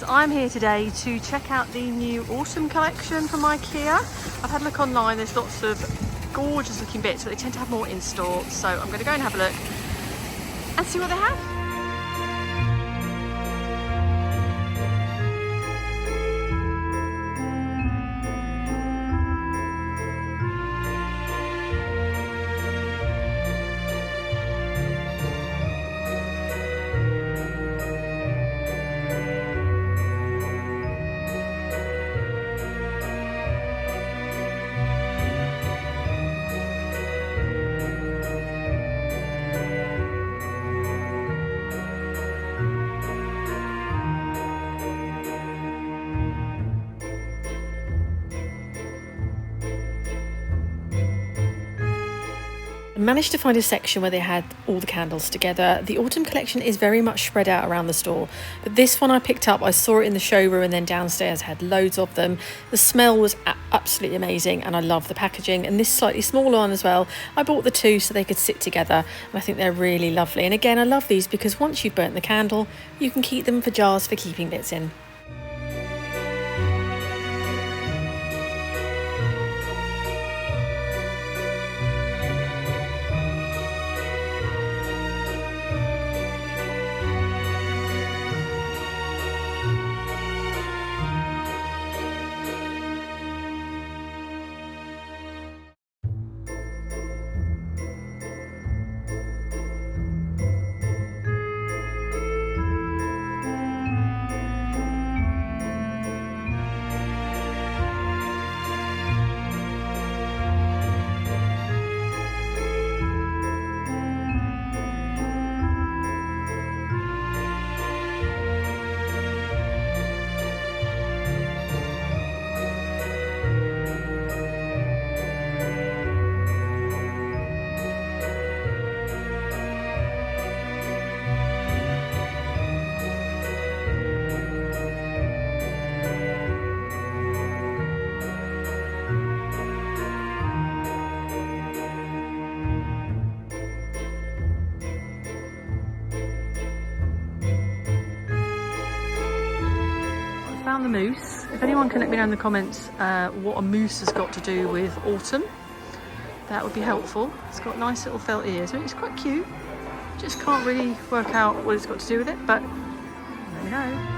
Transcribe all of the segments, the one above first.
guys, I'm here today to check out the new autumn collection from IKEA. I've had a look online, there's lots of gorgeous looking bits, but they tend to have more in store, so I'm going to go and have a look and see what they have. I managed to find a section where they had all the candles together. The autumn collection is very much spread out around the store, but this one I picked up, I saw it in the showroom and then downstairs had loads of them. The smell was absolutely amazing and I love the packaging, and this slightly smaller one as well. I bought the two so they could sit together and I think they're really lovely. And again, I love these because once you've burnt the candle, you can keep them for jars for keeping bits in. Found the mousse. If anyone can let me know in the comments what a mousse has got to do with autumn, that would be helpful. It's got nice little felt ears, so it's quite cute. Just can't really work out what it's got to do with it, but let me know.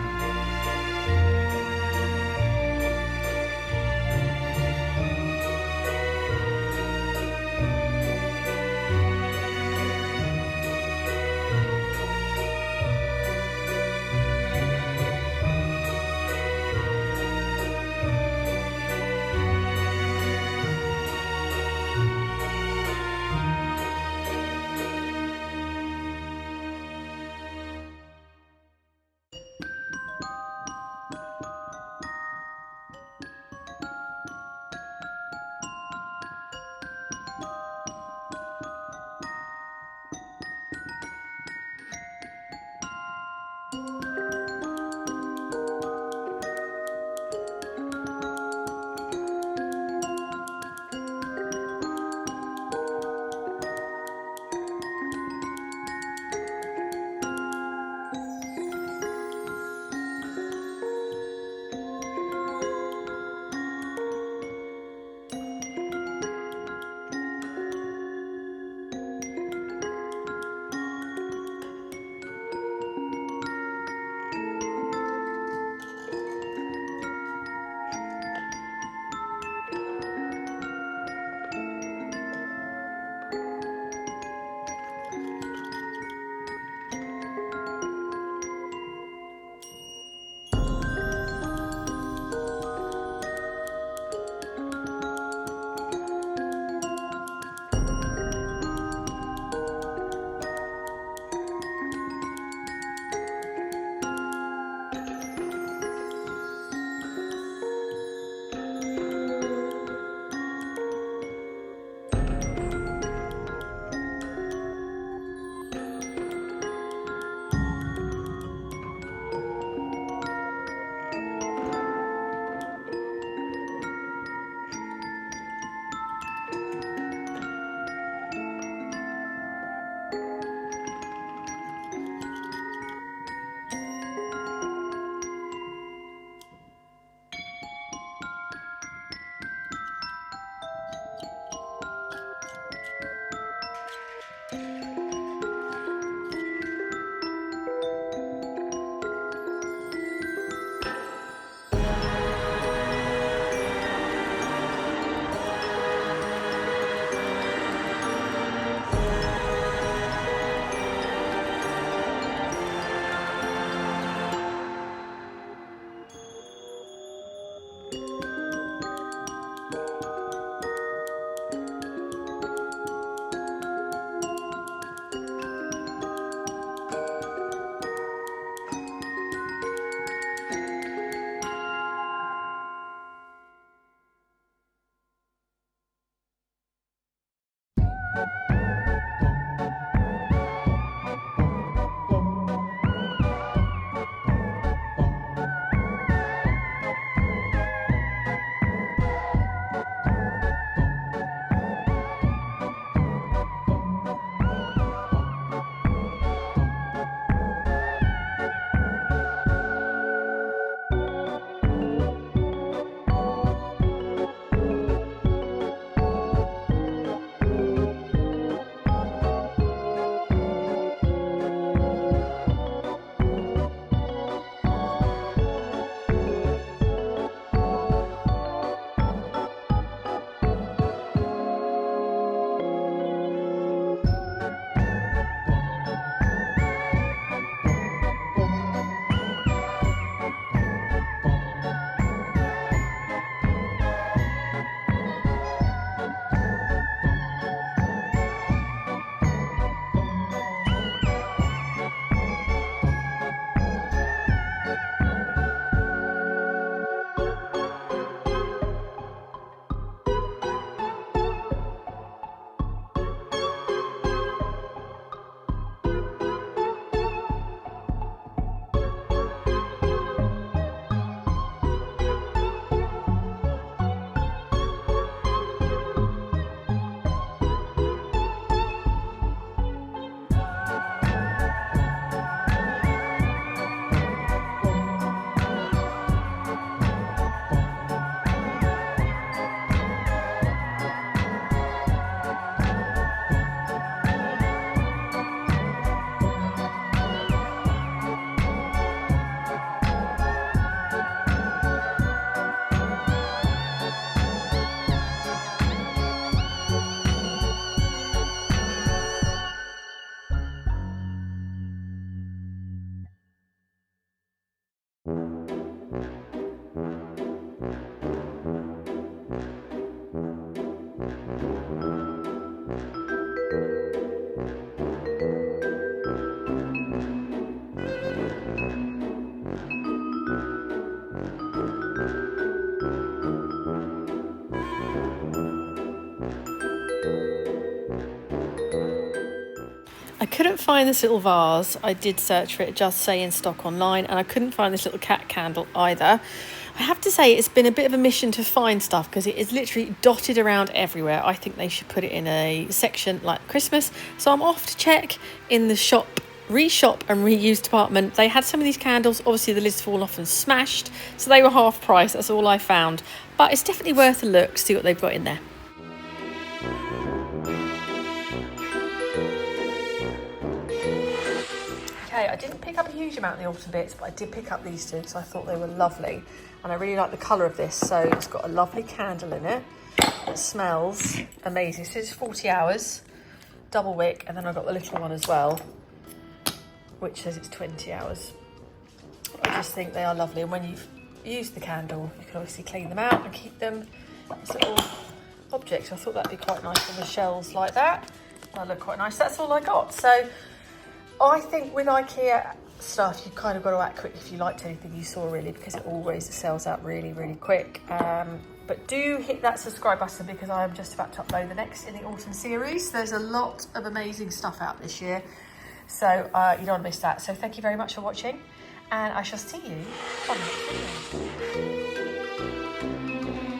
I couldn't find this little vase. I did search for it, just say in stock online, and I couldn't find this little cat candle either. I have to say it's been a bit of a mission to find stuff because it is literally dotted around everywhere. I think they should put it in a section like Christmas. So I'm off to check in the shop, reshop and reuse department. They had some of these candles. Obviously the lid's fallen off and smashed, so they were half price. That's all I found. But it's definitely worth a look, see what they've got in there. Okay, I didn't pick up a huge amount of the autumn bits, but I did pick up these two because I thought they were lovely. And I really like the colour of this. So it's got a lovely candle in it. It smells amazing. So it's 40 hours, double wick. And then I've got the little one as well, which says it's 20 hours. I just think they are lovely. And when you've used the candle, you can obviously clean them out and keep them as little objects. I thought that'd be quite nice on the shelves like that. That'll look quite nice. That's all I got. So I think with IKEA stuff, you've kind of got to act quick if you liked anything you saw, really, because it always sells out really, really quick. But do hit that subscribe button because I am just about to upload the next in the autumn series. There's a lot of amazing stuff out this year, so you don't want to miss that. So thank you very much for watching, and I shall see you on the next video.